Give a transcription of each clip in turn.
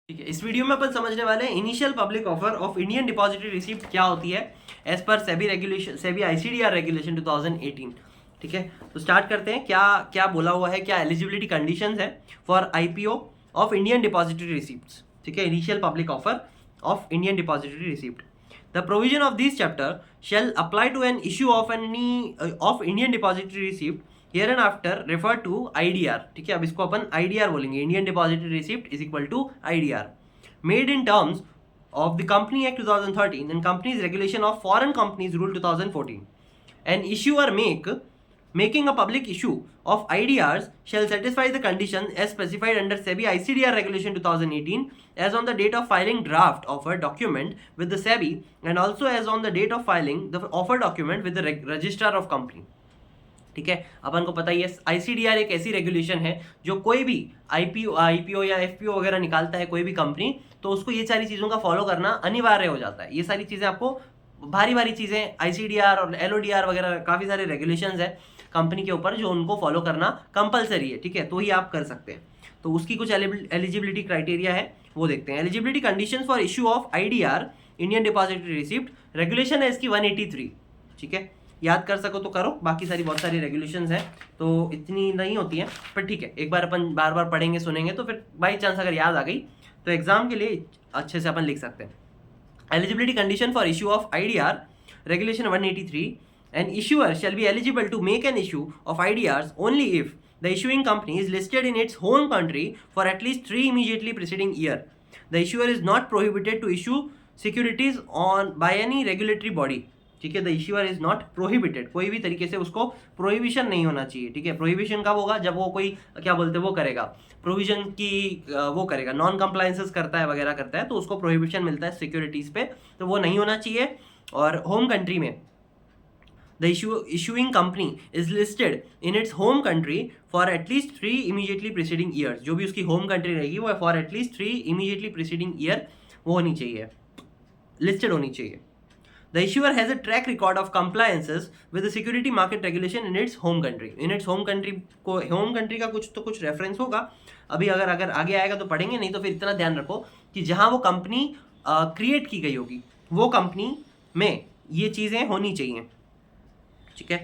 ठीक है, इस वीडियो में अपन समझने वाले हैं initial public offer of Indian depository receipt क्या होती है एज पर SEBI regulation, SEBI ICDR regulation 2018। ठीक है, तो स्टार्ट करते हैं। क्या क्या बोला हुआ है, क्या एलिजिबिलिटी कंडीशंस है for IPO of Indian depository receipts. ठीक है, initial public offer of Indian depository receipt. The provision of this chapter shall apply to an issue of of Indian depository receipt hereinafter referred to IDR। ठीक है, अब इसको अपन IDR बोलेंगे, Indian depository receipt is equal to IDR, made in terms of the Company Act 2013 and Companies Regulation of Foreign Companies Rule 2014. An issuer making a public issue of IDRs shall satisfy the conditions as specified under SEBI ICDR Regulation 2018 as on the date of filing draft offer document with the SEBI and also as on the date of filing the offer document with the Registrar of Company। ठीक है, अपन को पता ही है ICDR एक ऐसी regulation है जो कोई भी आईपीओ या एफपीओ वगैरह निकालता है कोई भी कंपनी, तो उसको ये सारी चीज़ों का फॉलो करना अनिवार्य हो जाता है। ये सारी चीज़ें आपको भारी भारी चीज़ें आईसीडीआर और एलओडीआर वगैरह काफ़ी सारे रेगुलेशंस है कंपनी के ऊपर जो उनको फॉलो करना कंपलसरी है। ठीक है, तो ही आप कर सकते हैं। तो उसकी कुछ एलिजिबिलिटी क्राइटेरिया है, वो देखते हैं। Eligibility conditions for issue of IDR Indian depository receipt regulation है इसकी 183। ठीक है, याद कर सको तो करो, बाकी सारी बहुत सारी रेगुलेशंस हैं तो इतनी नहीं होती हैं, पर ठीक है, एक बार अपन बार बार पढ़ेंगे सुनेंगे तो फिर बाई चांस अगर याद आ गई तो एग्जाम के लिए अच्छे से अपन लिख सकते हैं। Eligibility condition for issue of IDR regulation 183, an issuer shall be eligible to make an issue of IDRs only if the issuing company is listed in its home country for at least 3 immediately preceding year. The issuer is not prohibited to issue securities on by any regulatory body। ठीक है, the issuer is not prohibited, कोई भी तरीके से उसको prohibition नहीं होना चाहिए। ठीक है, प्रोहिबिशन कब होगा, जब वो कोई क्या बोलते हैं वो करेगा प्रोविजन की वो करेगा, नॉन कंप्लायंसेस करता है वगैरह करता है तो उसको प्रोहिबिशन मिलता है सिक्योरिटीज पे, तो वो नहीं होना चाहिए। और होम कंट्री में the issuing company is listed in its home country for at least 3 immediately preceding years। जो भी उसकी होम कंट्री रहेगी वो for at least 3 immediately preceding year वो होनी चाहिए, लिस्टेड होनी चाहिए। The issuer has a track record of compliances with the security market regulation in its home country। in its home country को होम कंट्री का कुछ तो कुछ रेफरेंस होगा, अभी अगर आगे आएगा तो पढ़ेंगे, नहीं तो फिर इतना ध्यान रखो कि जहाँ वो कंपनी क्रिएट की गई होगी वो कंपनी में ये चीज़ें होनी चाहिए। ठीक है,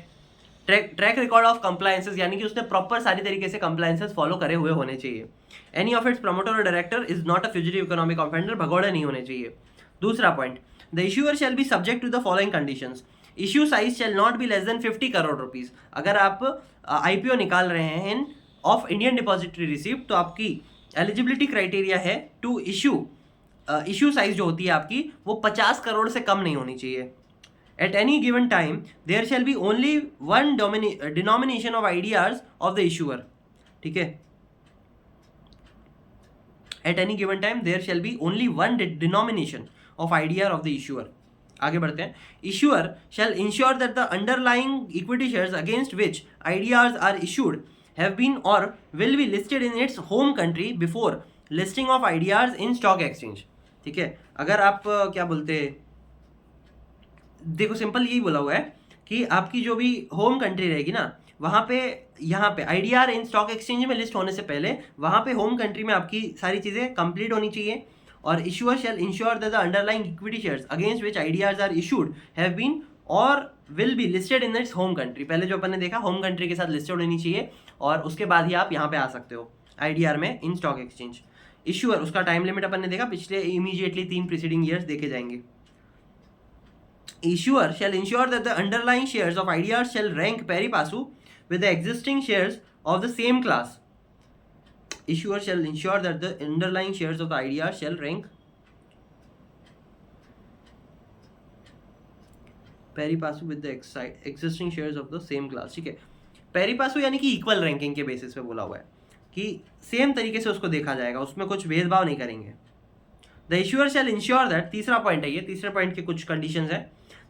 ट्रैक रिकॉर्ड ऑफ कंप्लायंसेस यानी कि उसने प्रॉपर सारी तरीके से कंप्लायंसेस फॉलो करे हुए होने चाहिए। एनी ऑफ इट्स प्रमोटर और director is not a fugitive economic offender, भगोड़े नहीं होने चाहिए। दूसरा point, the issuer shall be subject to the following conditions. Issue size shall not be less than 50 crore rupees. अगर आप आईपीओ निकाल रहे हैं ऑफ इंडियन डिपॉजिटरी रिसिप्ट तो आपकी एलिजिबिलिटी क्राइटेरिया है टू इश्यू साइज जो होती है आपकी वो 50 करोड़ से कम नहीं होनी चाहिए। At any given time, there shall be only one denomination of IDRs of the issuer। ठीक है, at any given time there shall be only one denomination of IDR of the issuer। आगे बढ़ते हैं। Issuer shall ensure that the underlying equity shares against which IDRs are issued have been or will be listed in its home country before listing of IDRs in stock exchange। ठीक है, अगर आप क्या बोलते हैं, देखो सिंपल यही बोला हुआ है कि आपकी जो भी होम कंट्री रहेगी ना वहाँ पे यहाँ पे आईडीआर इन स्टॉक एक्सचेंज में लिस्ट होने से पहले वहाँ पे होम कंट्री में आपकी सारी चीज़ें कंप्लीट होनी चाहिए। और issuer shall ensure that the underlying equity shares against which IDRs are issued have been or will be listed in its home country. पहले जो अपन ने देखा होम कंट्री के साथ लिस्टेड होनी चाहिए और उसके बाद ही आप यहाँ पे आ सकते हो आईडीआर में इन स्टॉक एक्सचेंज। इशूअर, उसका टाइम लिमिट अपन ने देखा, पिछले इमीडिएटली 3 प्रीसीडिंग ईयर्स देखे जाएंगे। Issuer shall ensure that the underlying shares of IDRs shall rank pari passu with the existing shares of the same class। Issuer shall ensure that the underlying shares of the IDRs shall rank pari passu with the existing shares of the same class। ठीक है, pari passu यानी कि equal ranking के basis पे बोला हुआ है कि सेम तरीके से उसको देखा जाएगा, उसमें कुछ भेदभाव नहीं करेंगे। The issuer shall ensure that, तीसरा पॉइंट है ये, तीसरे पॉइंट के कुछ कंडीशंस है।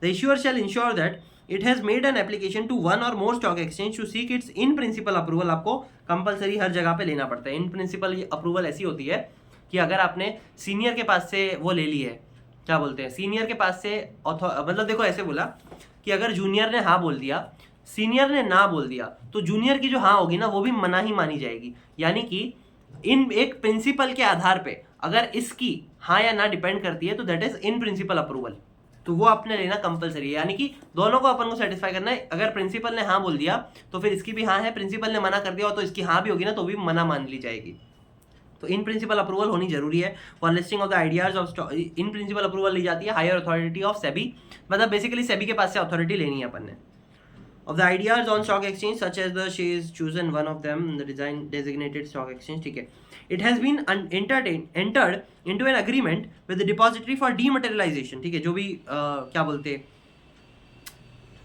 The issuer shall ensure that it has made an application to one or more stock exchange to seek its in principle approval। आपको कंपलसरी हर जगह पे लेना पड़ता है। इन प्रिंसिपल अप्रूवल ऐसी होती है कि अगर आपने सीनियर के पास से वो ले ली है, क्या बोलते हैं, सीनियर के पास से मतलब देखो ऐसे बोला कि अगर जूनियर ने हाँ बोल दिया, सीनियर ने ना बोल दिया, तो जूनियर की जो हाँ होगी ना वो भी मना ही मानी जाएगी। यानी कि इन एक प्रिंसिपल के आधार पे अगर इसकी हाँ या ना डिपेंड करती है तो that is in principle approval, तो वो आपने लेना कंपलसरी है। यानी कि दोनों को अपन को सेटिस्फाई करना है। अगर प्रिंसिपल ने हाँ बोल दिया तो फिर इसकी भी हाँ है, प्रिंसिपल ने मना कर दिया तो इसकी हाँ भी होगी ना, तो भी मना मान ली जाएगी। तो इन प्रिंसिपल अप्रूवल होनी जरूरी है for listing of the ideas of. In principle approval ली जाती है हायर अथॉरिटी ऑफ सेबी, मतलब बेसिकली सेबी के पास से अथॉरिटी लेनी है अपन ने। of the ideas on stock exchange such as the she is chosen one of them the design designated stock exchange, ठीक है। it has been entered into an agreement with the depository for dematerialization, ठीक है। जो भी क्या बोलते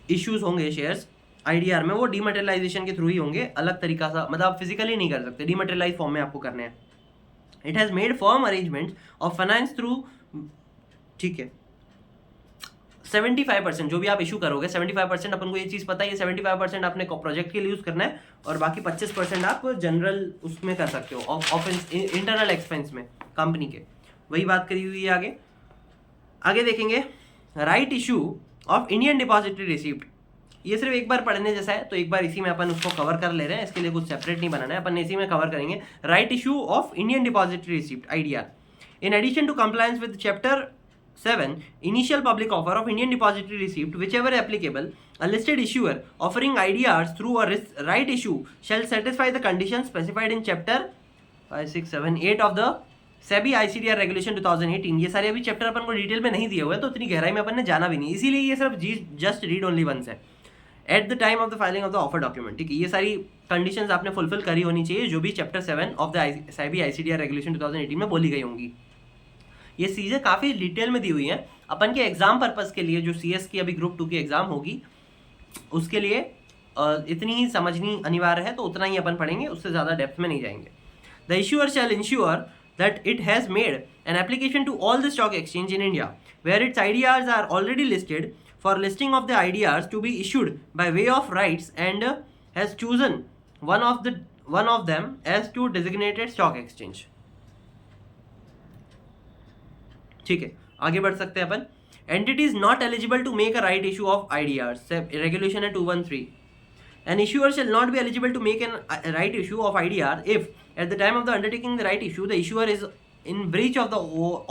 issues होंगे shares IDR में वो डीमटेरियलाइजेशन के थ्रू ही होंगे, अलग तरीका सा, मतलब आप फिजिकली नहीं कर सकते, डीमटेरियलाइज फॉर्म में आपको करने हैं। It has made firm arrangement of finance through, ठीक है। 75% जो भी आप इशू करोगे 75% अपन को ये चीज़ पता है, 75% आपने प्रोजेक्ट के लिए यूज़ करना है और बाकी 25% आप जनरल उसमें कर सकते हो ऑफ इंटरनल एक्सपेंस में कंपनी के, वही बात करी हुई है। आगे देखेंगे right issue of Indian depository receipt. ये सिर्फ एक बार पढ़ने जैसा है तो एक बार इसी में अपन उसको कवर कर ले रहे हैं, इसके लिए कुछ सेपरेट नहीं बनाना है, अपन इसी में कवर करेंगे। Right issue of Indian depository receipt IDR in addition to compliance with chapter 7 initial public offer of Indian depository receipt whichever applicable, a listed issuer offering IDRs through a right issue shall satisfy the conditions specified in chapter 5, 6, 7, 8 of the SEBI ICDR regulation 2018। ये सारे अभी chapter अपन को detail में नहीं दिए हुए तो इतनी गहराई में अपन ने जाना भी नहीं, इसीलिए ये सिर्फ जस्ट रीड ओनली वंस है। Eight the time of the filing of the offer document, ठीक है। ये सारी कंडीशंस आपने फुलफिल करी होनी चाहिए जो भी chapter 7 of the SEBI ICDR regulation 2018 में बोली गई होंगी। ये चीज़ें काफ़ी डिटेल में दी हुई हैं अपन के एग्जाम पर्पस के लिए, जो CS की अभी ग्रुप 2 की एग्जाम होगी उसके लिए इतनी ही समझनी अनिवार्य है, तो उतना ही अपन पढ़ेंगे, उससे ज़्यादा डेप्थ में नहीं जाएंगे। The issuer shall ensure that it has made an application to all the stock exchange in India where its IDRs are already listed for listing of the IDRs to be issued by way of rights and has chosen one of them as to designated stock exchange, ठीक है। आगे बढ़ सकते हैं अपन। Entities not eligible to make a right issue of IDRs, regulation है 213। N issuer shall not be eligible to make an right issue of IDR if at the time of the undertaking the right issue the issuer is in breach of the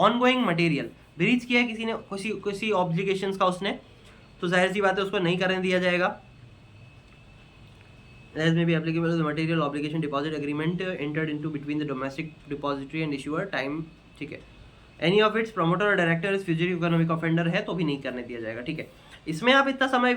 ongoing material. Breach किया है किसी ने, किसी obligations का उसने, तो जाहिर सी बात है उसको नहीं करने दिया जाएगा। As may be applicable to the material obligation deposit agreement entered into between the domestic depository and issuer time, ठीक है। एनी ऑफ इट्स प्रोमोटर और director is fugitive economic offender है तो भी नहीं करने दिया जाएगा, ठीक है। इसमें आप इतना समय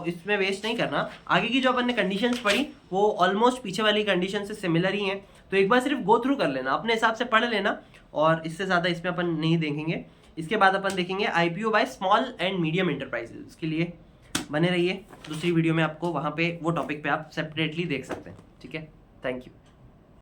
इसमें वेस्ट नहीं करना। आगे की जो अपन ने कंडीशंस पढ़ी वो ऑलमोस्ट पीछे वाली कंडीशन से सिमिलर ही हैं, तो एक बार सिर्फ गो थ्रू कर लेना, अपने हिसाब से पढ़ लेना, और इससे ज़्यादा इसमें अपन नहीं देखेंगे। इसके बाद अपन देखेंगे IPO by small and medium enterprises. इसके लिए बने रहिए, दूसरी वीडियो में आपको वहाँ पे वो टॉपिक पे आप सेपरेटली देख सकते हैं, ठीक है। Thank you.